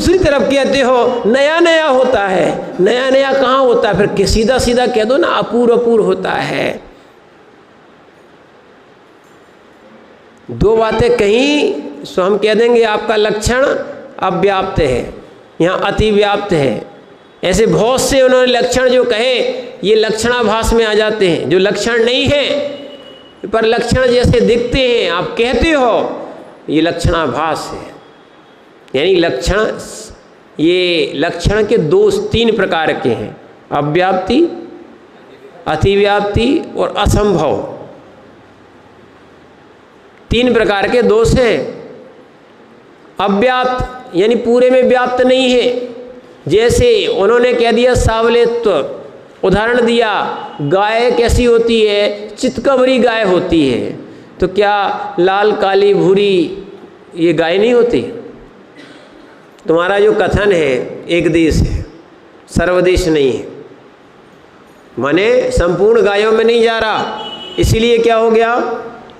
दूसरी तरफ कहते हो नया नया होता है। नया नया कहाँ होता है? फिर सीधा सीधा कह दो ना, अपूर्व अपूर्व होता है। दो बातें कहीं तो हम कह देंगे आपका लक्षण अव्याप्त है, यहाँ अतिव्याप्त है। ऐसे बहुत से उन्होंने लक्षण जो कहे ये लक्षणाभास में आ जाते हैं, जो लक्षण नहीं है पर लक्षण जैसे दिखते हैं, आप कहते हो ये लक्षणाभास है। यानी लक्षण, ये लक्षण के दो तीन प्रकार के हैं, अव्याप्ति, अतिव्याप्ति और असंभव। तीन प्रकार के दोष हैं। अव्याप्त यानी पूरे में व्याप्त नहीं है। जैसे उन्होंने कह दिया सावलेत्व, उदाहरण दिया गाय कैसी होती है? चितकबरी गाय होती है। तो क्या लाल काली भूरी ये गाय नहीं होती? तुम्हारा जो कथन है एक देश है, सर्वदेश नहीं है, माने संपूर्ण गायों में नहीं जा रहा। इसीलिए क्या हो गया?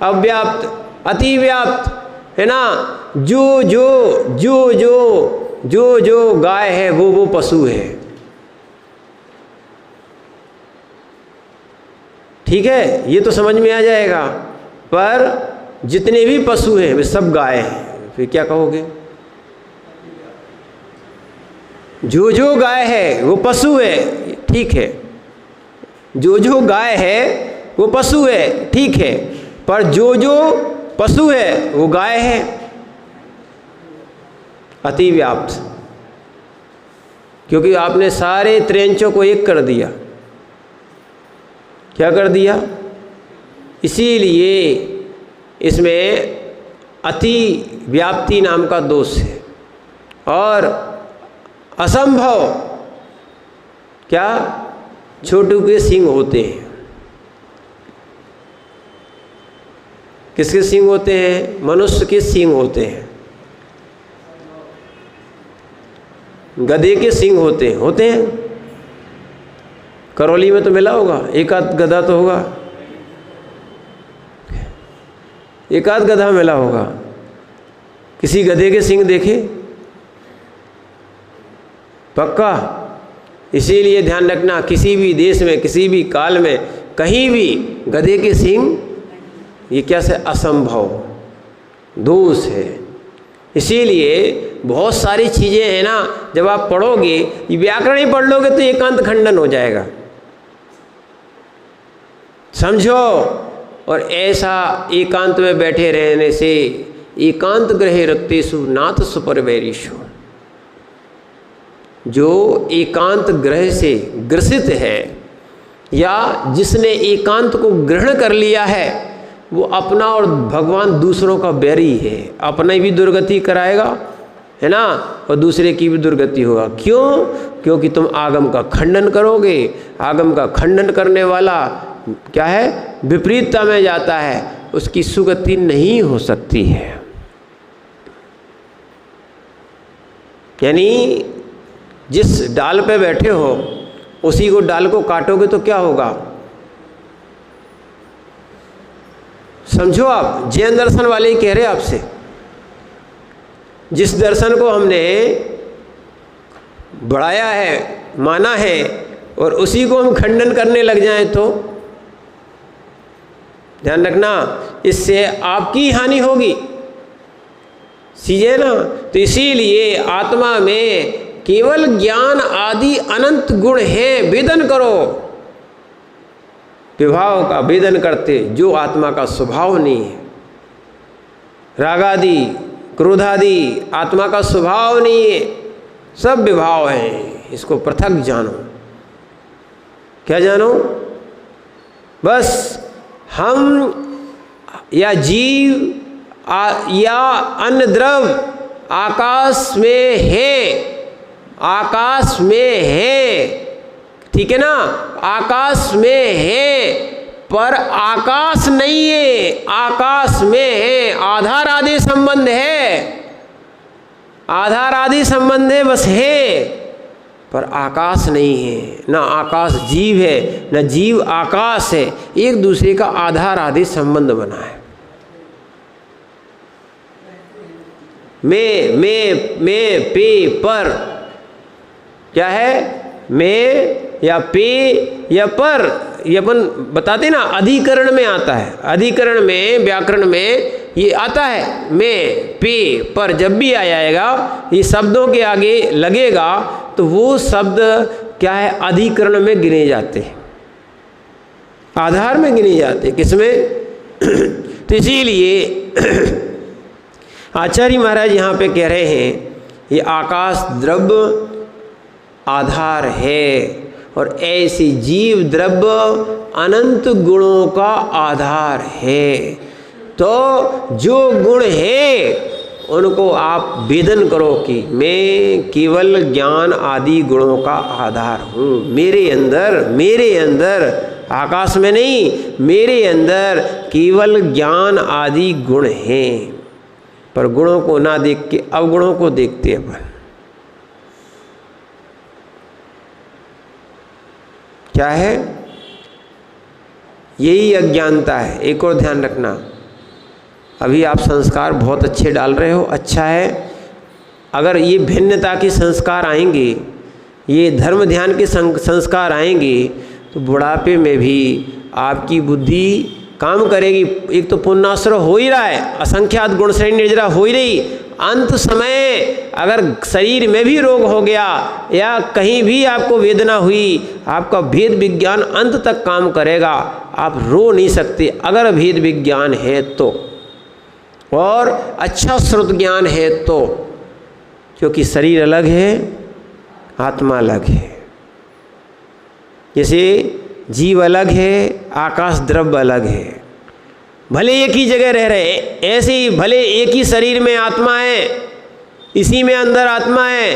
अव्याप्त, अतिव्याप्त है ना। जो जो जो जो जो जो गाय है वो पशु है। ठीक है, ये तो समझ में आ जाएगा। पर जितने भी पशु हैं वे सब गाय हैं, फिर क्या कहोगे? जो जो गाय है वो पशु है, ठीक है। जो जो गाय है वो पशु है, ठीक है। पर जो जो पशु है वो गाय है। अतिव्याप्त, क्योंकि आपने सारे त्रियंचों को एक कर दिया। क्या कर दिया? इसीलिए इसमें अति व्याप्ति नाम का दोष है। और असंभव, क्या? छोटू के सींग होते हैं। किसके सींग होते हैं? मनुष्य के सींग होते हैं। गधे के सींग होते हैं। करौली में तो मिला होगा, एक आध गधा तो होगा, एक आध गधा मिला होगा। किसी गधे के सींग देखे? पक्का। इसीलिए ध्यान रखना, किसी भी देश में, किसी भी काल में, कहीं भी गधे के सींग ये क्या से? असंभव दोष है। इसीलिए बहुत सारी चीज़ें हैं ना, जब आप पढ़ोगे, व्याकरण ही पढ़ लोगे तो एकांत खंडन हो जाएगा, समझो। और ऐसा एकांत में बैठे रहने से एकांत ग्रहे रक्तेषु नाथ सुपरवैरीषु, जो एकांत ग्रह से ग्रसित है या जिसने एकांत को ग्रहण कर लिया है, वो अपना और भगवान दूसरों का बैरी है। अपना भी दुर्गति कराएगा, है ना, और दूसरे की भी दुर्गति होगा। क्यों? क्योंकि तुम आगम का खंडन करोगे। आगम का खंडन करने वाला क्या है? विपरीतता में जाता है, उसकी सुगति नहीं हो सकती है। यानी जिस डाल पे बैठे हो उसी को डाल को काटोगे तो क्या होगा? समझो आप, जैन दर्शन वाले ही कह रहे आपसे। जिस दर्शन को हमने बढ़ाया है, माना है, और उसी को हम खंडन करने लग जाएं तो ध्यान रखना, इससे आपकी हानि होगी। सीधे ना। तो इसीलिए आत्मा में केवल ज्ञान आदि अनंत गुण हैं, वेदन करो। विभाव का वेदन करते जो आत्मा का स्वभाव नहीं है। रागादि क्रोधादि आत्मा का स्वभाव नहीं है, सब विभाव हैं। इसको पृथक जानो। क्या जानो? बस हम या जीव या अन्य द्रव आकाश में है, आकाश में है, ठीक है ना, आकाश में है, पर आकाश नहीं है, आकाश में है। आधार आदि संबंध है, आधार आदि संबंध है, बस है, पर आकाश नहीं है। ना आकाश जीव है, न जीव आकाश है। एक दूसरे का आधार आदि संबंध बना है। मैं पे पर, क्या है, मैं या पे या पर, ये अपन बताते ना अधिकरण में आता है, अधिकरण में व्याकरण में ये आता है मैं पे पर, जब भी आ जाएगा ये शब्दों के आगे लगेगा तो वो शब्द क्या है, अधिकरण में गिने जाते हैं, आधार में गिने जाते हैं, किसमें तो इसीलिए आचार्य महाराज यहाँ पे कह रहे हैं ये आकाश द्रव्य आधार है और ऐसे जीव द्रव्य अनंत गुणों का आधार है। तो जो गुण है उनको आप वेदन करो कि मैं केवल ज्ञान आदि गुणों का आधार हूँ, मेरे अंदर आकाश में नहीं, मेरे अंदर केवल ज्ञान आदि गुण हैं। पर गुणों को ना देख के अवगुणों को देखते हैं अपन। क्या है, यही अज्ञानता है। एक और ध्यान रखना, अभी आप संस्कार बहुत अच्छे डाल रहे हो, अच्छा है, अगर ये भिन्नता के संस्कार आएंगे, ये धर्म ध्यान के संस्कार आएंगे तो बुढ़ापे में भी आपकी बुद्धि काम करेगी। एक तो पुण्याश्रय हो ही रहा है, असंख्यात गुण श्रेणी निर्जरा हो ही रही, अंत समय अगर शरीर में भी रोग हो गया या कहीं भी आपको वेदना हुई, आपका भेद विज्ञान अंत तक काम करेगा, आप रो नहीं सकते अगर भेद विज्ञान है तो, और अच्छा श्रुत ज्ञान है तो, क्योंकि शरीर अलग है, आत्मा अलग है। जैसे जीव अलग है, आकाश द्रव्य अलग है, भले एक ही जगह रह रहे, ऐसे ही भले एक ही शरीर में आत्मा है, इसी में अंदर आत्मा है,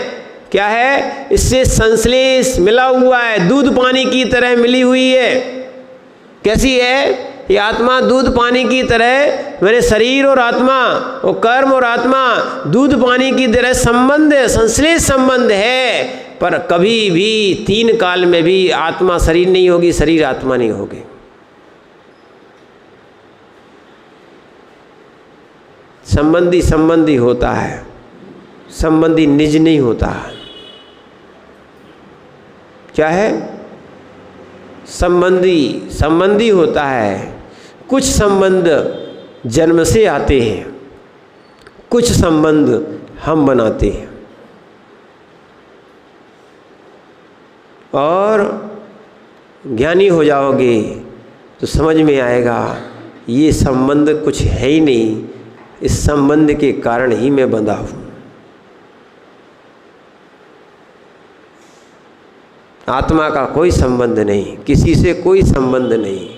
क्या है, इससे संश्लेष मिला हुआ है, दूध पानी की तरह मिली हुई है। कैसी है ये आत्मा? दूध पानी की तरह, मेरे शरीर और आत्मा और कर्म और आत्मा दूध पानी की तरह संबंध है, संश्लेष संबंध है। पर कभी भी तीन काल में भी आत्मा शरीर नहीं होगी, शरीर आत्मा नहीं होगी। संबंधी संबंधी होता है, संबंधी निज नहीं होता। क्या है? संबंधी संबंधी होता है। कुछ संबंध जन्म से आते हैं, कुछ संबंध हम बनाते हैं। और ज्ञानी हो जाओगे तो समझ में आएगा ये संबंध कुछ है ही नहीं, इस संबंध के कारण ही मैं बंधा हूँ। आत्मा का कोई संबंध नहीं, किसी से कोई संबंध नहीं,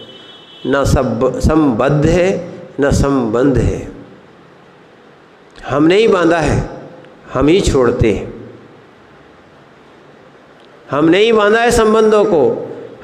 न संबद्ध है न संबंध है। हम नहीं बांधा है, हम ही छोड़ते हैं। हम नहीं बांधा है संबंधों को,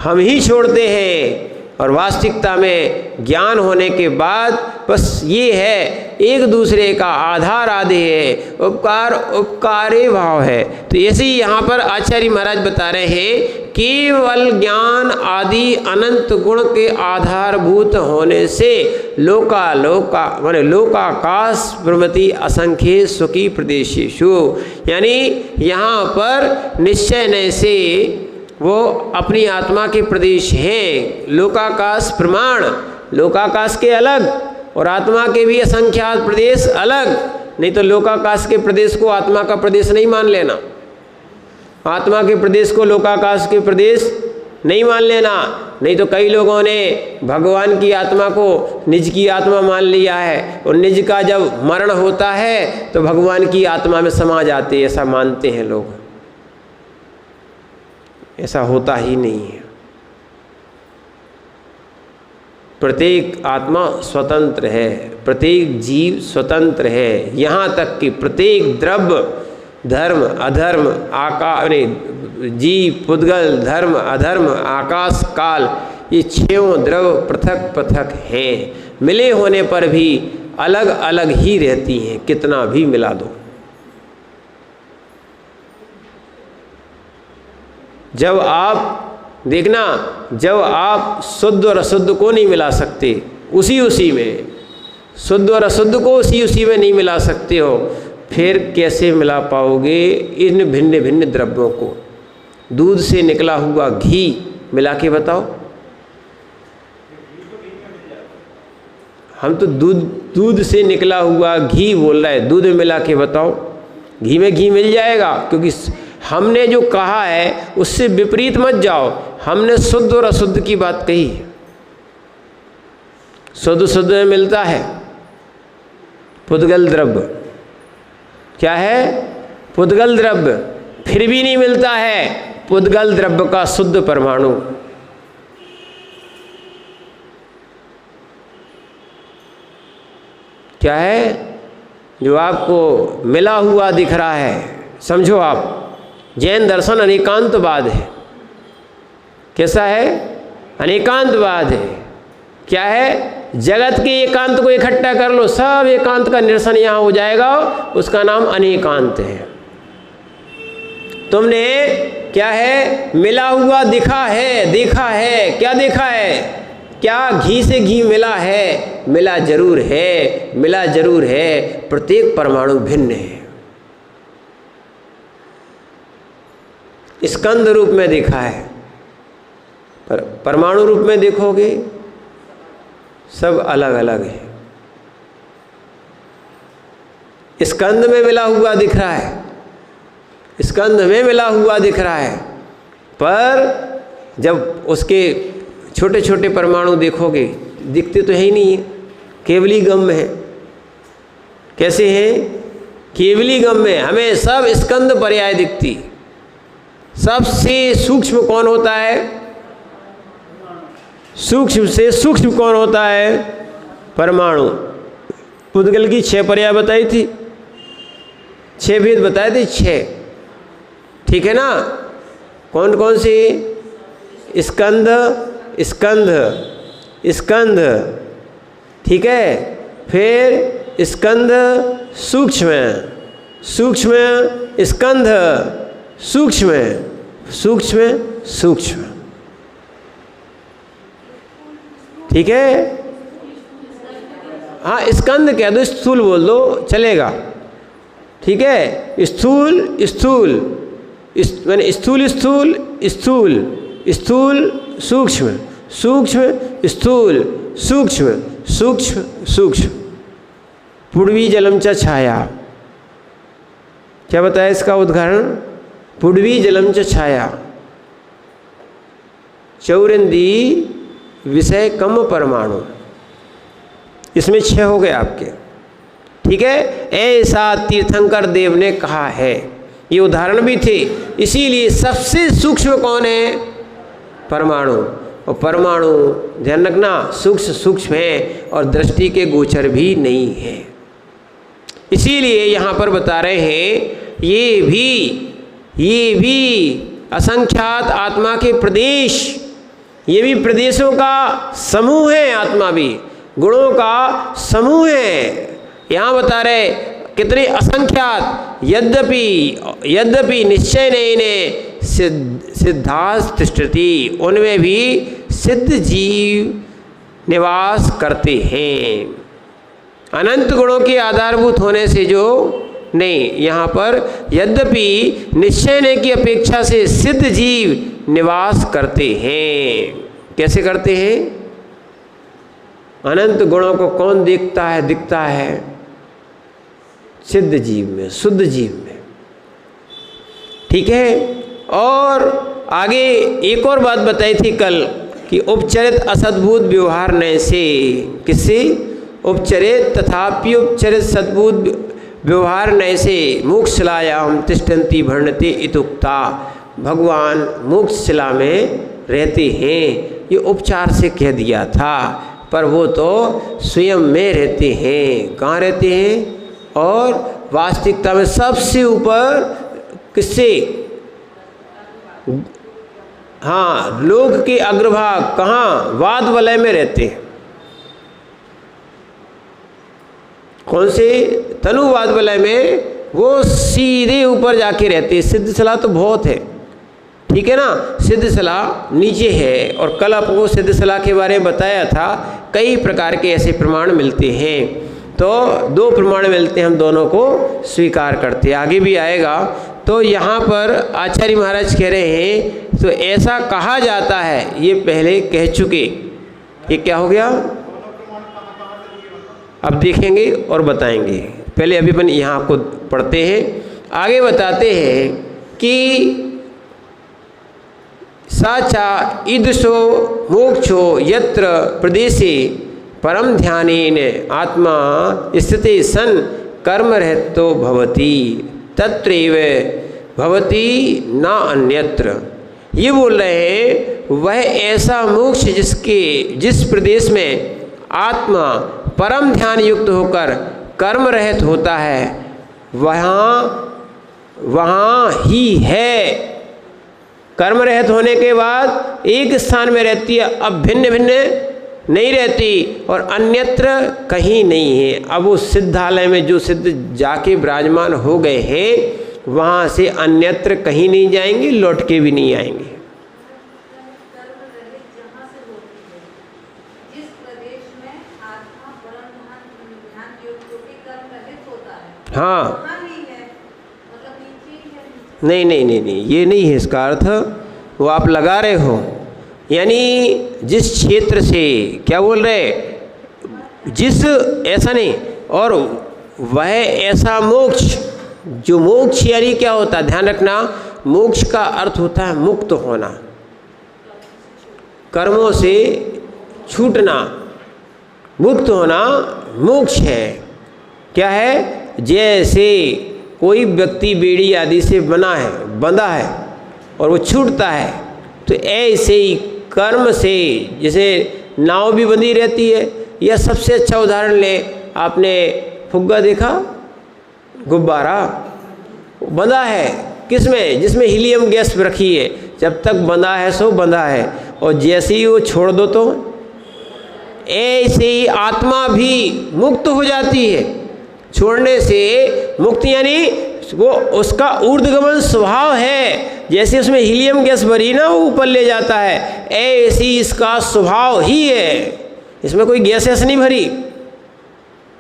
हम ही छोड़ते हैं। और वास्तविकता में ज्ञान होने के बाद बस ये है, एक दूसरे का आधार आदि है, उपकार उपकारे भाव है। तो ऐसे ही यहाँ पर आचार्य महाराज बता रहे हैं, केवल ज्ञान आदि अनंत गुण के आधारभूत होने से माने लोकाकाश प्रमति असंख्य सुखी प्रदेशेषु, यानी यहाँ पर निश्चय न से वो अपनी आत्मा के प्रदेश हैं। लोकाकाश प्रमाण, लोकाकाश के अलग और आत्मा के भी असंख्यात प्रदेश अलग। नहीं तो लोकाकाश के प्रदेश को आत्मा का प्रदेश नहीं मान लेना, आत्मा के प्रदेश को लोकाकाश के प्रदेश नहीं मान लेना। नहीं तो कई लोगों ने भगवान की आत्मा को निज की आत्मा मान लिया है, और निज का जब मरण होता है तो भगवान की आत्मा में समा जाते, ऐसा मानते हैं लोग। ऐसा होता ही नहीं है। प्रत्येक आत्मा स्वतंत्र है, प्रत्येक जीव स्वतंत्र है। यहाँ तक कि प्रत्येक द्रव्य, धर्म अधर्म, आकाश, जीव पुद्गल, धर्म अधर्म, आकाश काल, ये छयों द्रव्य पृथक पृथक हैं। मिले होने पर भी अलग अलग ही रहती हैं, कितना भी मिला दो। जब आप देखना, जब आप शुद्ध और अशुद्ध को नहीं मिला सकते उसी में, शुद्ध और अशुद्ध को उसी में नहीं मिला सकते हो, फिर कैसे मिला पाओगे इन भिन्न भिन्न द्रव्यों को? दूध से निकला हुआ घी मिला के बताओ। हम तो दूध से निकला हुआ घी बोल रहे हैं, दूध में मिला के बताओ। घी में घी मिल जाएगा, क्योंकि हमने जो कहा है उससे विपरीत मत जाओ। हमने शुद्ध और अशुद्ध की बात कही है। शुद्ध में मिलता है पुद्गल द्रव्य। क्या है? पुद्गल द्रव्य। फिर भी नहीं मिलता है पुद्गल द्रव्य का शुद्ध परमाणु। क्या है जो आपको मिला हुआ दिख रहा है? समझो आप, जैन दर्शन अनेकांतवाद है। कैसा है? अनेकांतवाद है। क्या है? जगत के एकांत को इकट्ठा कर लो, सब एकांत का निरसन यहाँ हो जाएगा, उसका नाम अनेकांत है। तुमने क्या है? मिला हुआ दिखा है, देखा है। क्या देखा है? क्या घी से घी मिला है? मिला जरूर है, मिला जरूर है। प्रत्येक परमाणु भिन्न है। स्कंद रूप में देखा है, पर परमाणु रूप में देखोगे सब अलग अलग है। स्कंद में मिला हुआ दिख रहा है, स्कंद में मिला हुआ दिख रहा है, पर जब उसके छोटे छोटे परमाणु देखोगे दिखते तो है ही नहीं है, केवली गम में है। कैसे हैं? केवली गम में हमें सब स्कंद पर्याय दिखती। सबसे सूक्ष्म कौन होता है? सूक्ष्म से सूक्ष्म कौन होता है? परमाणु। पुद्गल की 6 पर्याय बताई थी, 6 भेद बताए थे, 6। ठीक है ना? कौन कौन सी? स्कंद, स्कंध, स्कंध। ठीक है। फिर स्कंद सूक्ष्म, सूक्ष्म स्कंध, सूक्ष्म सूक्ष्म सूक्ष्म। ठीक है। हाँ, स्कंद कह दो, स्थूल बोल दो, चलेगा। ठीक है। स्थूल स्थूल, मैंने स्थूल स्थूल स्थूल, स्थूल सूक्ष्म, सूक्ष्म स्थूल, सूक्ष्म सूक्ष्म सूक्ष्म। पुड़वी जलम च छाया। क्या बताया इसका उदाहरण? पुड़वी जलम च छाया। चौरंदी विषय कम परमाणु। इसमें 6 हो गए आपके। ठीक है। ऐसा तीर्थंकर देव ने कहा है। ये उदाहरण भी थे। इसीलिए सबसे सूक्ष्म कौन है? परमाणु। और परमाणु ध्यान रखना सूक्ष्म सूक्ष्म है और दृष्टि के गोचर भी नहीं है। इसीलिए यहाँ पर बता रहे हैं ये भी असंख्यात आत्मा के प्रदेश, ये भी प्रदेशों का समूह है। आत्मा भी गुणों का समूह है। यहाँ बता रहे कितने असंख्यात। यद्यपि निश्चय ने सिद्धास तिष्ठति, उनमें भी सिद्ध जीव निवास करते हैं। अनंत गुणों के आधारभूत होने से जो नहीं, यहाँ पर यद्यपि निश्चय ने की अपेक्षा से सिद्ध जीव निवास करते हैं। कैसे करते हैं? अनंत गुणों को कौन दिखता है? सिद्ध जीव में, शुद्ध जीव में। ठीक है। और आगे एक और बात बताई थी कल कि उपचरित असद्भुत व्यवहार नय से। किससे? उपचरित तथापि उपचरित सद्भुत व्यवहार नय से मोक्षशिलायाम तिष्ठन्ति भरणते इतुक्ता। भगवान मोक्षशिला में रहते हैं, ये उपचार से कह दिया था, पर वो तो स्वयं में रहते हैं। कहाँ रहते हैं? और वास्तविकता में सबसे ऊपर किससे? हाँ, लोक के अग्रभाग। कहाँ? वाद वलय में रहते हैं। कौन से? तनुवाद वलय में। वो सीधे ऊपर जाके रहते हैं। सिद्धशिला तो बहुत है। ठीक है ना? सिद्धशिला नीचे है। और कल आपको सिद्धशिला के बारे में बताया था, कई प्रकार के ऐसे प्रमाण मिलते हैं। तो दो प्रमाण मिलते हैं, हम दोनों को स्वीकार करते हैं। आगे भी आएगा। तो यहाँ पर आचार्य महाराज कह रहे हैं तो ऐसा कहा जाता है, ये पहले कह चुके। ये क्या हो गया, अब देखेंगे और बताएंगे। पहले अभी अपन यहाँ को पढ़ते हैं। आगे बताते हैं कि साचा ईदृशो मोक्षो यत्र प्रदेशे परम ध्यानेन आत्मा स्थिते सन कर्मरहितो भवति तत्रैव भवति न अन्यत्र। ये बोल रहे हैं वह ऐसा मोक्ष जिस प्रदेश में आत्मा परम ध्यान युक्त होकर कर्म रहित होता है, वहाँ ही है। कर्म रहित होने के बाद एक स्थान में रहती है, अब भिन्न भिन्न नहीं रहती और अन्यत्र कहीं नहीं है। अब वो सिद्धालय में जो सिद्ध जाके विराजमान हो गए हैं, वहाँ से अन्यत्र कहीं नहीं जाएंगे, लौट के भी नहीं आएंगे। हाँ, नहीं नहीं नहीं नहीं, ये नहीं है इसका अर्थ, वो आप लगा रहे हो। यानी जिस क्षेत्र से, क्या बोल रहे, जिस, ऐसा नहीं, और वह ऐसा मोक्ष, जो मोक्ष यानी क्या होता है, ध्यान रखना, मोक्ष का अर्थ होता है मुक्त होना, कर्मों से छूटना, मुक्त होना मोक्ष है। क्या है, जैसे कोई व्यक्ति बेड़ी आदि से बंधा है और वो छूटता है, तो ऐसे ही कर्म से, जैसे नाव भी बंधी रहती है, या सबसे अच्छा उदाहरण ले, आपने फुग्गा देखा, गुब्बारा बंधा है किसमें, जिसमें हीलियम गैस रखी है, जब तक बंधा है सो बंधा है, और जैसे ही वो छोड़ दो तो ऐसे ही आत्मा भी मुक्त हो जाती है। छोड़ने से मुक्ति यानी वो उसका ऊर्ध्वगमन स्वभाव है, जैसे उसमें हीलियम गैस भरी ना वो ऊपर ले जाता है, ऐसी इसका स्वभाव ही है। इसमें कोई गैस ऐसे नहीं भरी,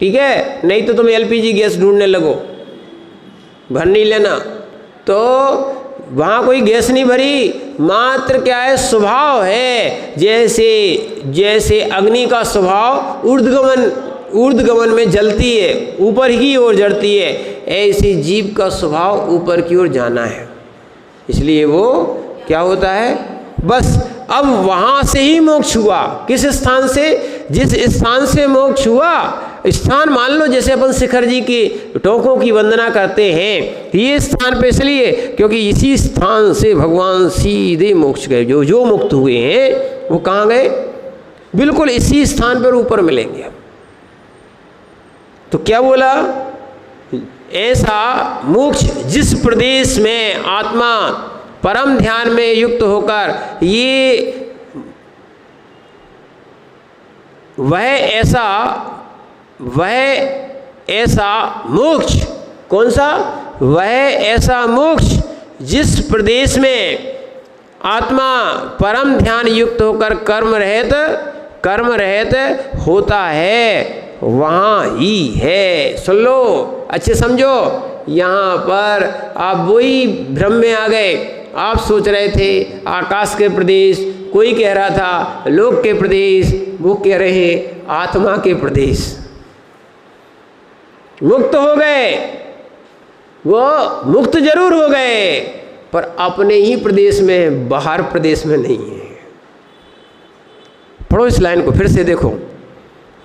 ठीक है, नहीं तो तुम एलपीजी गैस ढूंढने लगो, भर नहीं लेना। तो वहाँ कोई गैस नहीं भरी, मात्र क्या है, स्वभाव है। जैसे अग्नि का स्वभाव ऊर्ध्वगमन में जलती है, ऊपर की ओर जलती है, ऐसे जीव का स्वभाव ऊपर की ओर जाना है, इसलिए वो क्या होता है, बस अब वहाँ से ही मोक्ष हुआ। किस स्थान से, जिस स्थान से मोक्ष हुआ, स्थान मान लो जैसे अपन शिखर जी की टोकों की वंदना करते हैं, ये स्थान पे इसलिए क्योंकि इसी स्थान से भगवान सीधे मोक्ष गए। जो मुक्त हुए हैं वो कहाँ गए, बिल्कुल इसी स्थान पर ऊपर मिलेंगे। तो क्या बोला, ऐसा मोक्ष जिस प्रदेश में आत्मा परम ध्यान में युक्त होकर, ये वह ऐसा मोक्ष, कौन सा, वह ऐसा मोक्ष जिस प्रदेश में आत्मा परम ध्यान युक्त होकर कर्म रहित होता है, वहाँ ही है। सुन लो, अच्छे समझो। यहाँ पर आप वही भ्रम में आ गए, आप सोच रहे थे आकाश के प्रदेश, कोई कह रहा था लोक के प्रदेश, वो कह रहे आत्मा के प्रदेश। मुक्त हो गए, वो मुक्त जरूर हो गए, पर अपने ही प्रदेश में, बाहर प्रदेश में नहीं है। पढ़ो इस लाइन को फिर से देखो।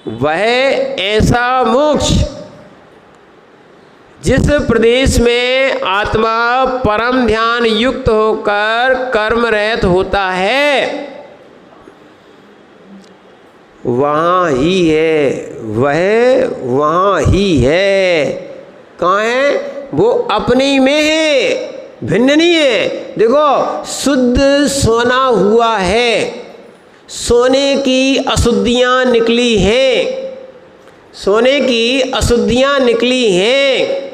वह ऐसा मोक्ष जिस प्रदेश में आत्मा परम ध्यान युक्त होकर कर्म रहित होता है, वहाँ ही है, वह वहाँ ही है। कहाँ है, वो अपने में है, भिन्न नहीं है। देखो, शुद्ध सोना हुआ है, सोने की अशुद्धियाँ निकली हैं, सोने की अशुद्धियाँ निकली हैं,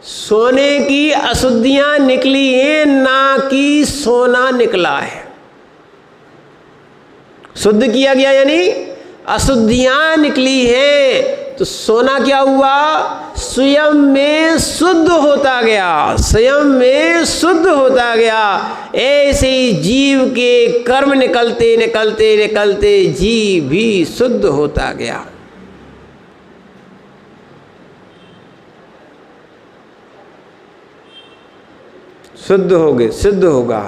सोने की अशुद्धियाँ निकली हैं, ना कि सोना निकला है। शुद्ध किया गया यानी अशुद्धियाँ निकली हैं, तो सोना क्या हुआ? स्वयं में शुद्ध होता गया, स्वयं में शुद्ध होता गया। ऐसे ही जीव के कर्म निकलते निकलते निकलते जीव भी शुद्ध होता गया। शुद्ध होगे, सिद्ध होगा,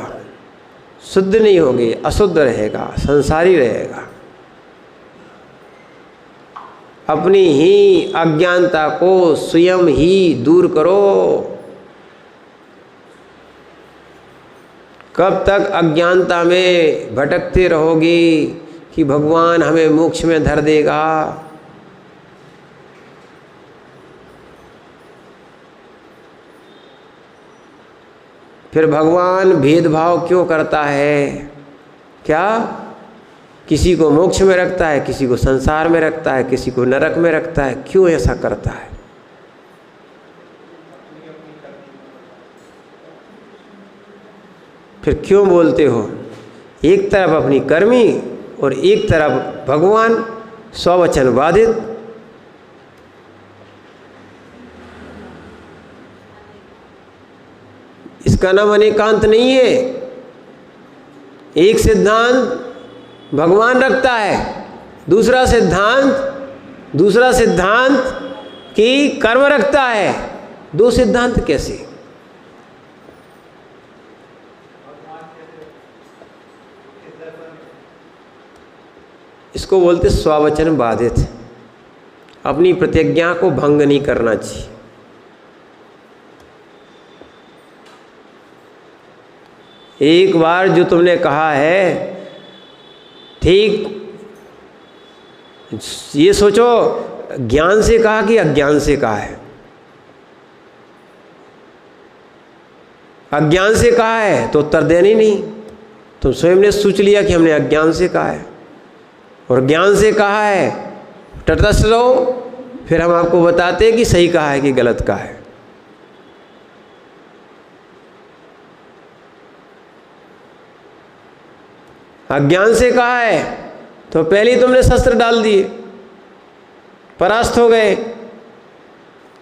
शुद्ध नहीं होगे, अशुद्ध रहेगा, संसारी रहेगा। अपनी ही अज्ञानता को स्वयं ही दूर करो। कब तक अज्ञानता में भटकते रहोगे कि भगवान हमें मोक्ष में धर देगा? फिर भगवान भेदभाव क्यों करता है? क्या किसी को मोक्ष में रखता है, किसी को संसार में रखता है, किसी को नरक में रखता है? क्यों ऐसा करता है? फिर क्यों बोलते हो एक तरफ अपनी कर्मी और एक तरफ भगवान स्ववचन बाधित? इसका नाम अनेकांत नहीं है। एक सिद्धांत भगवान रखता है, दूसरा सिद्धांत की कर्म रखता है। दो सिद्धांत कैसे? इसको बोलते स्ववचन बाधित। अपनी प्रतिज्ञा को भंग नहीं करना चाहिए। एक बार जो तुमने कहा है, ठीक, ये सोचो ज्ञान से कहा कि अज्ञान से कहा है। अज्ञान से कहा है तो उत्तर देना ही नहीं। तुम स्वयं ने सोच लिया कि हमने अज्ञान से कहा है, और ज्ञान से कहा है, तटस्थ रहो। फिर हम आपको बताते हैं कि सही कहा है कि गलत कहा है। अज्ञान से कहा है तो पहले ही तुमने शस्त्र डाल दिए, परास्त हो गए।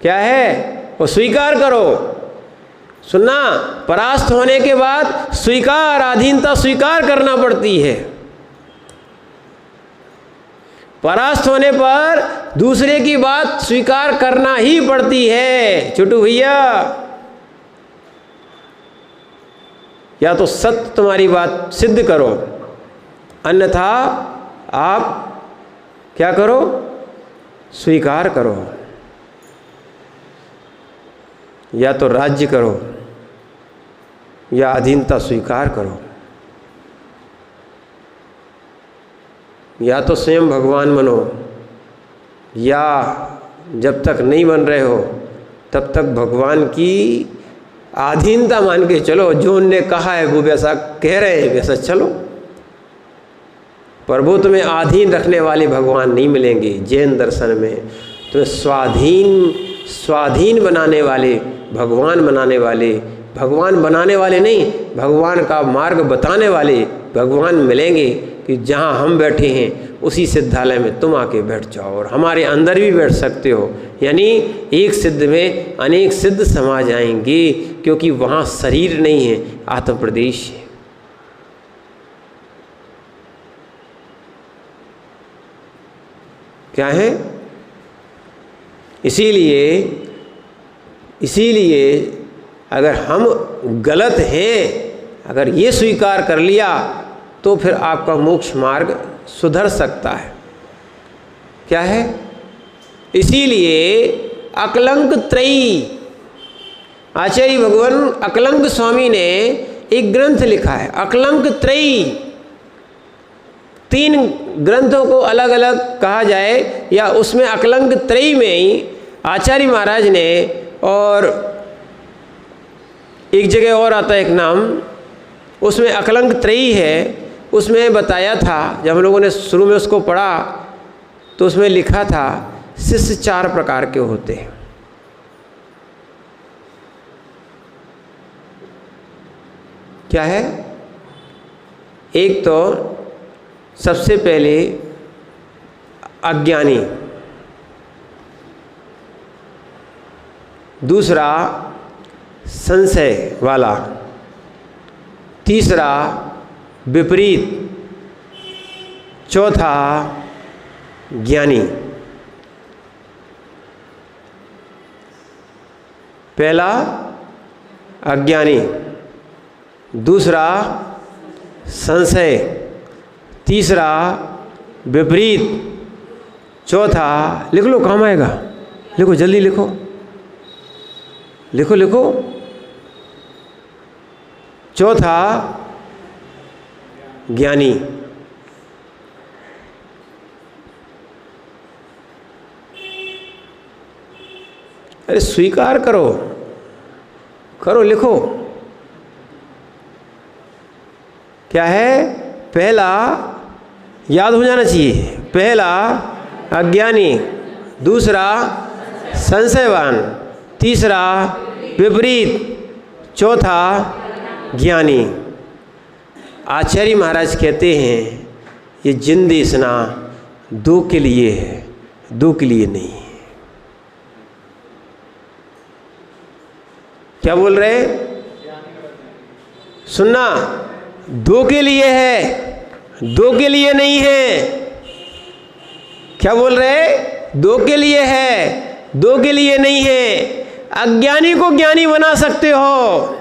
क्या है वो? स्वीकार करो। सुनना, परास्त होने के बाद स्वीकार, अधीनता स्वीकार करना पड़ती है। परास्त होने पर दूसरे की बात स्वीकार करना ही पड़ती है। छोटू भैया, या तो सत्य तुम्हारी बात सिद्ध करो, अन्यथा आप क्या करो? स्वीकार करो। या तो राज्य करो या अधीनता स्वीकार करो, या तो स्वयं भगवान बनो, या जब तक नहीं बन रहे हो तब तक भगवान की अधीनता मान के चलो। जो उनने कहा है वो वैसा कह रहे हैं, वैसा चलो। पर वो तुम्हें अधीन रखने वाले भगवान नहीं मिलेंगे। जैन दर्शन में तुम्हें स्वाधीन बनाने वाले, भगवान बनाने वाले नहीं, भगवान का मार्ग बताने वाले भगवान मिलेंगे। कि जहाँ हम बैठे हैं उसी सिद्धालय में तुम आके बैठ जाओ, और हमारे अंदर भी बैठ सकते हो। यानी एक सिद्ध में अनेक सिद्ध समा जाएंगे, क्योंकि वहाँ शरीर नहीं है, आत्म प्रदेश है। क्या है? इसीलिए अगर हम गलत हैं, अगर ये स्वीकार कर लिया तो फिर आपका मोक्ष मार्ग सुधर सकता है। क्या है? इसीलिए अकलंक त्रयी, आचार्य भगवान अकलंक स्वामी ने एक ग्रंथ लिखा है, अकलंक त्रयी। 3 ग्रंथों को अलग अलग कहा जाए, या उसमें अकलंक त्रयी में ही आचार्य महाराज ने, और एक जगह और आता है एक नाम, उसमें अकलंक त्रयी है। उसमें बताया था, जब हम लोगों ने शुरू में उसको पढ़ा तो उसमें लिखा था शिष्य 4 प्रकार के होते हैं। क्या है? एक तो सबसे पहले अज्ञानी, दूसरा संशय वाला, तीसरा विपरीत, चौथा ज्ञानी। पहला अज्ञानी, दूसरा संशय, तीसरा विपरीत, चौथा, लिख लो काम आएगा, लिखो जल्दी लिखो, लिखो लिखो, चौथा ज्ञानी। अरे स्वीकार करो, करो, लिखो। क्या है? पहला याद हो जाना चाहिए, पहला अज्ञानी, दूसरा संशयवान, तीसरा विपरीत, चौथा ज्ञानी। आचार्य महाराज कहते हैं ये जिंदेसना दो के लिए है, दो के लिए नहीं है। क्या बोल रहे? सुनना, दो के लिए है, दो के लिए नहीं है। क्या बोल रहे? दो के लिए है, दो के लिए नहीं है। अज्ञानी को ज्ञानी बना सकते हो,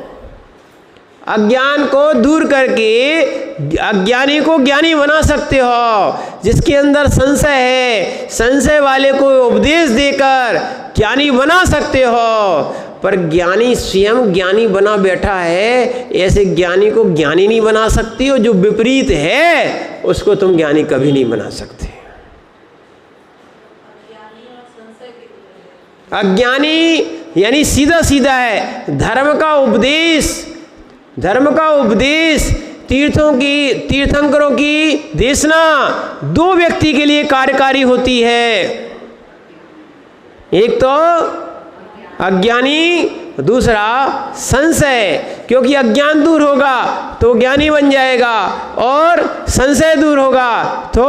अज्ञान को दूर करके अज्ञानी को ज्ञानी बना सकते हो। जिसके अंदर संशय है, संशय वाले को उपदेश देकर ज्ञानी बना सकते हो। पर ज्ञानी स्वयं ज्ञानी बना बैठा है, ऐसे ज्ञानी को ज्ञानी नहीं बना सकती हो। जो विपरीत है उसको तुम ज्ञानी कभी नहीं बना सकते। अज्ञानी यानी सीधा सीधा है। धर्म का उपदेश, तीर्थंकरों की देशना दो व्यक्ति के लिए कार्यकारी होती है। एक तो अज्ञानी, दूसरा संशय। क्योंकि अज्ञान दूर होगा तो ज्ञानी बन जाएगा, और संशय दूर होगा तो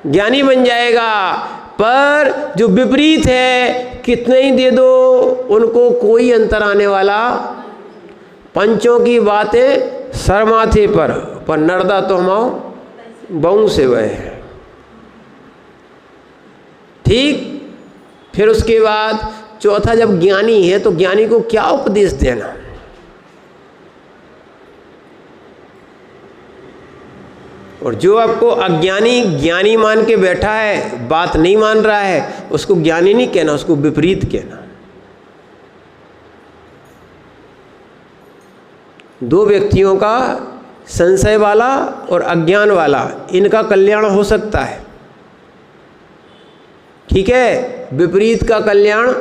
ज्ञानी बन जाएगा। पर जो विपरीत है, कितने ही दे दो उनको कोई अंतर आने वाला। पंचों की बातें सर माथे पर नर्दा तो हम बहु से वह है। ठीक। फिर उसके बाद चौथा, जब ज्ञानी है तो ज्ञानी को क्या उपदेश देना? और जो आपको अज्ञानी ज्ञानी मान के बैठा है, बात नहीं मान रहा है, उसको ज्ञानी नहीं कहना, उसको विपरीत कहना। दो व्यक्तियों का, संशय वाला और अज्ञान वाला, इनका कल्याण हो सकता है। ठीक है। विपरीत का कल्याण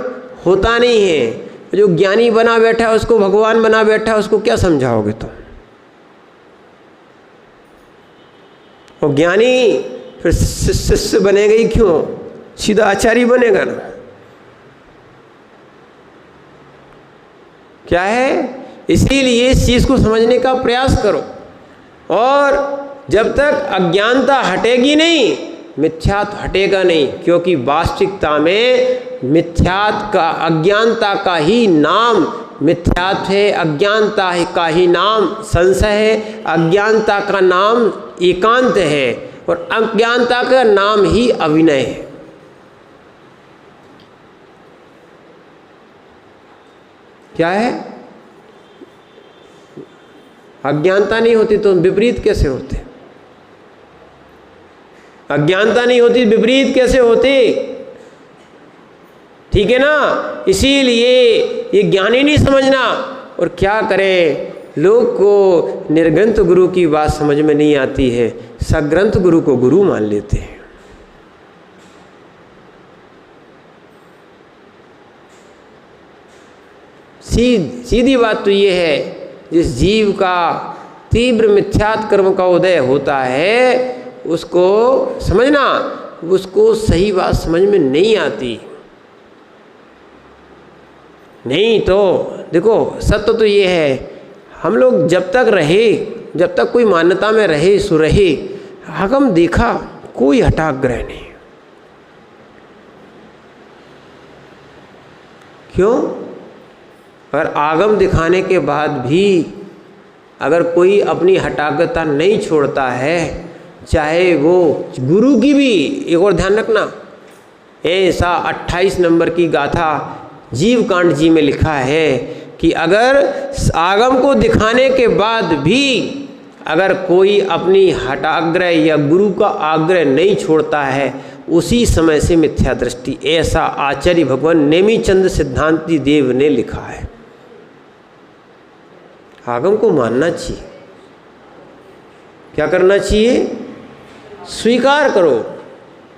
होता नहीं है। जो ज्ञानी बना बैठा है उसको भगवान बना बैठा है, उसको क्या समझाओगे तुम? और ज्ञानी फिर शिष्य बनेगा ही क्यों? सीधा आचार्य बनेगा ना। क्या है? इसीलिए इस चीज को समझने का प्रयास करो। और जब तक अज्ञानता हटेगी नहीं, मिथ्यात्व हटेगा नहीं। क्योंकि वास्तविकता में मिथ्यात्व का, अज्ञानता का ही नाम मिथ्यात्व है, अज्ञानता का ही नाम संशय है, अज्ञानता का नाम एकांत है, और अज्ञानता का नाम ही अविनय है। क्या है? अज्ञानता नहीं होती तो विपरीत कैसे होते? अज्ञानता नहीं होती विपरीत कैसे होते? ठीक है ना। इसीलिए ये ज्ञानी नहीं समझना। और क्या करें, लोग को निर्ग्रंथ गुरु की बात समझ में नहीं आती है, सग्रंथ गुरु को गुरु मान लेते हैं। सीधी बात तो ये है, जिस जीव का तीव्र मिथ्यात्व कर्म का उदय होता है, उसको समझना, उसको सही बात समझ में नहीं आती। नहीं तो देखो, सत्य तो ये है, हम लोग जब तक रहे, जब तक कोई मान्यता में रहे सो रहे, हम देखा कोई हठाग्रह नहीं। क्यों? अगर आगम दिखाने के बाद भी अगर कोई अपनी हठाकता नहीं छोड़ता है, चाहे वो गुरु की भी, एक और ध्यान रखना, ऐसा 28 नंबर की गाथा जीव कांड जी में लिखा है कि अगर आगम को दिखाने के बाद भी अगर कोई अपनी हठाग्रह या गुरु का आग्रह नहीं छोड़ता है, उसी समय से मिथ्या दृष्टि, ऐसा आचार्य भगवान नेमिचंद सिद्धांति देव ने लिखा है। आगम को मानना चाहिए। क्या करना चाहिए? स्वीकार करो,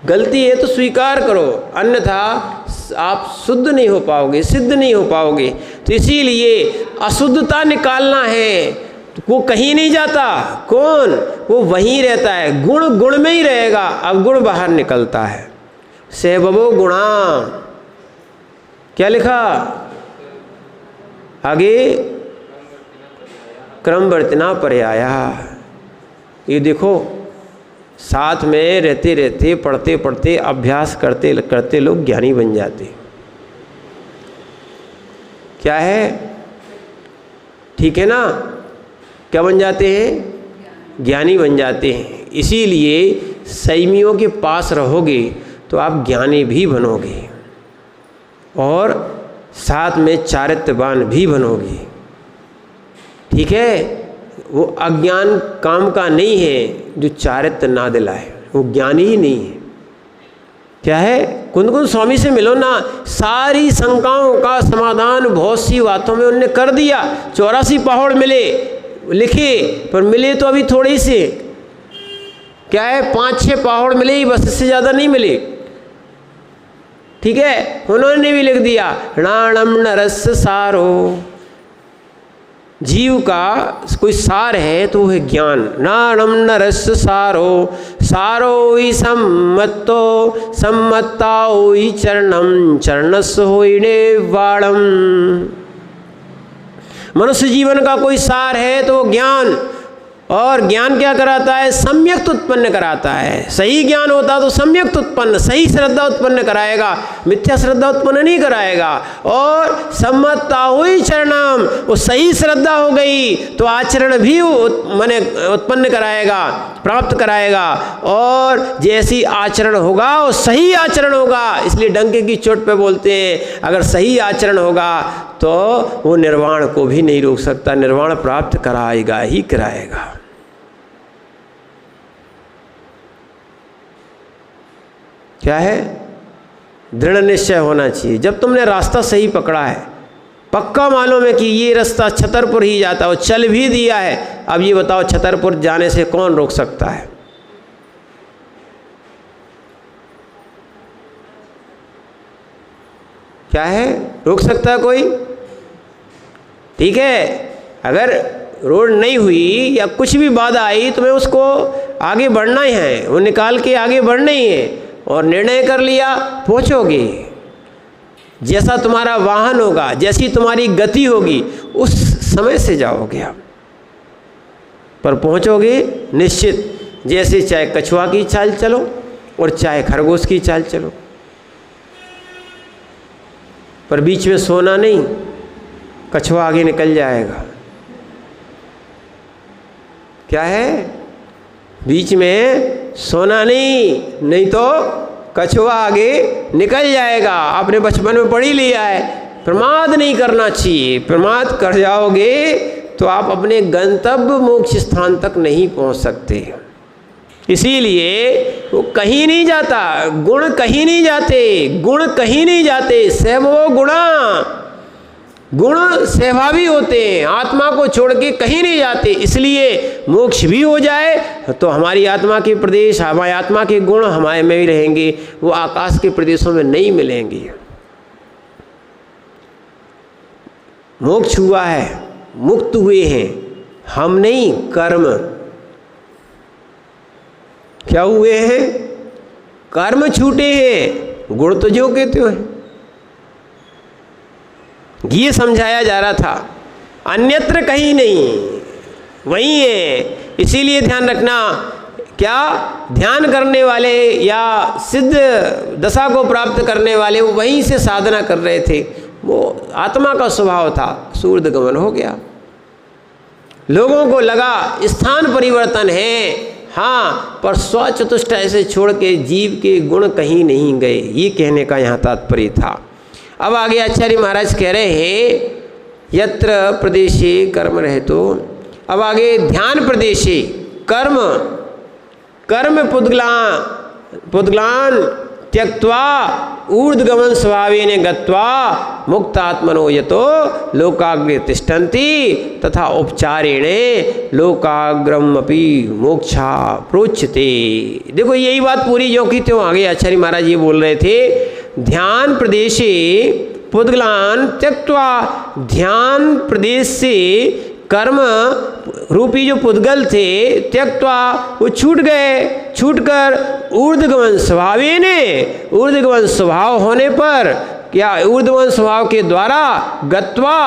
गलती है तो स्वीकार करो, अन्यथा आप शुद्ध नहीं हो पाओगे, सिद्ध नहीं हो पाओगे। तो इसीलिए अशुद्धता निकालना है, तो वो कहीं नहीं जाता। कौन? वो वहीं रहता है, गुण गुण में ही रहेगा, अवगुण बाहर निकलता है। सहबवो गुणा, क्या लिखा आगे? क्रमवर्तिना पर्याया। ये देखो, साथ में रहते रहते, पढ़ते पढ़ते, अभ्यास करते करते लोग ज्ञानी बन जाते। क्या है? ठीक है ना? क्या बन जाते हैं? ज्ञानी बन जाते हैं। इसीलिए संयमियों के पास रहोगे तो आप ज्ञानी भी बनोगे और साथ में चारित्रवान भी बनोगे। ठीक है? वो अज्ञान काम का नहीं है जो चारित्र ना दिलाए, वो ज्ञानी ही नहीं है। क्या है? कुंद कुंद स्वामी से मिलो ना, सारी शंकाओं का समाधान बहुत सी बातों में उनने कर दिया। 84 पहाड़ मिले, लिखे, पर मिले तो अभी थोड़े से। क्या है? 5-6 पहाड़ मिले ही बस, इससे ज़्यादा नहीं मिले। ठीक है? उन्होंने भी लिख दिया, राणम नरस सारो। जीव का कोई सार है तो वो है ज्ञान। नाणम नरस सारो, सारो ही सम्मतो, सम्मता होई चरणम, चरणस होई निर्वाणम। मनुष्य जीवन का कोई सार है तो ज्ञान, और ज्ञान क्या कराता है? सम्यक्त उत्पन्न कराता है। सही ज्ञान होता तो सम्यक्त उत्पन्न, सही श्रद्धा उत्पन्न कराएगा, मिथ्या श्रद्धा उत्पन्न नहीं कराएगा। और सम्मतता हुई चरणम, वो सही श्रद्धा हो गई तो आचरण भी माने उत्पन्न कराएगा, प्राप्त कराएगा। और जैसी आचरण होगा वो सही आचरण होगा। इसलिए डंके की चोट पे बोलते हैं, अगर सही आचरण होगा तो वो निर्वाण को भी नहीं रोक सकता, निर्वाण प्राप्त कराएगा ही कराएगा। क्या है? दृढ़ निश्चय होना चाहिए। जब तुमने रास्ता सही पकड़ा है, पक्का मालूम है कि ये रास्ता छतरपुर ही जाता है, और चल भी दिया है, अब ये बताओ छतरपुर जाने से कौन रोक सकता है? क्या है? रोक सकता है कोई? ठीक है, अगर रोड नहीं हुई या कुछ भी बाधा आई, तुम्हें उसको आगे बढ़ना ही है, वो निकाल के आगे बढ़ना ही है। और निर्णय कर लिया, पहुँचोगे। जैसा तुम्हारा वाहन होगा, जैसी तुम्हारी गति होगी, उस समय से जाओगे आप, पर पहुँचोगे निश्चित। जैसे चाहे कछुआ की चाल चलो और चाहे खरगोश की चाल चलो, पर बीच में सोना नहीं, कछुआ आगे निकल जाएगा। क्या है? बीच में सोना नहीं, नहीं तो कछुआ आगे निकल जाएगा। आपने बचपन में पढ़ ही लिया है, प्रमाद नहीं करना चाहिए। प्रमाद कर जाओगे तो आप अपने गंतव्य मोक्ष स्थान तक नहीं पहुंच सकते। इसीलिए वो कहीं नहीं जाता, गुण कहीं नहीं जाते, गुण कहीं नहीं जाते। सहवो गुणा, गुण सहभावी होते हैं, आत्मा को छोड़ के कहीं नहीं जाते। इसलिए मोक्ष भी हो जाए तो हमारी आत्मा के प्रदेश, हमारी आत्मा के गुण हमारे में ही रहेंगे, वो आकाश के प्रदेशों में नहीं मिलेंगे। मोक्ष हुआ है, मुक्त हुए हैं हम नहीं, कर्म। क्या हुए हैं? कर्म छूटे हैं, गुण तो जो कहते हो। ये समझाया जा रहा था, अन्यत्र कहीं नहीं, वही है। इसीलिए ध्यान रखना, क्या ध्यान करने वाले या सिद्ध दशा को प्राप्त करने वाले वो वहीं से साधना कर रहे थे, वो आत्मा का स्वभाव था, सूर्यगमन हो गया। लोगों को लगा स्थान परिवर्तन है, हाँ, पर स्वचतुष्ट ऐसे छोड़ के जीव के गुण कहीं नहीं गए, ये कहने का यहाँ तात्पर्य था। अब आगे आचार्य महाराज कह रहे हैं यत्र प्रदेशे कर्म रहे तो, अब आगे ध्यान प्रदेशे कर्म कर्म पुद्गलान त्यक्त्वा ऊर्ध्वगमन स्वभावेन गत्वा मुक्तात्मनो यतो लोकाग्रे तिष्ठन्ति तथा उपचारेण लोकाग्रमपि मोक्षा प्रोच्यते। देखो यही बात पूरी जो की त्यों आगे आचार्य महाराज ये बोल रहे थे, ध्यान प्रदेशे पुद्गलान त्यक्त्वा, ध्यान प्रदेश से कर्म रूपी जो पुद्गल थे त्यक्त्वा वो छूट गए, छूटकर ऊर्ध्वगमन स्वभावे ने, ऊर्ध्वगमन स्वभाव होने पर क्या ऊर्ध्वगमन स्वभाव के द्वारा गत्वा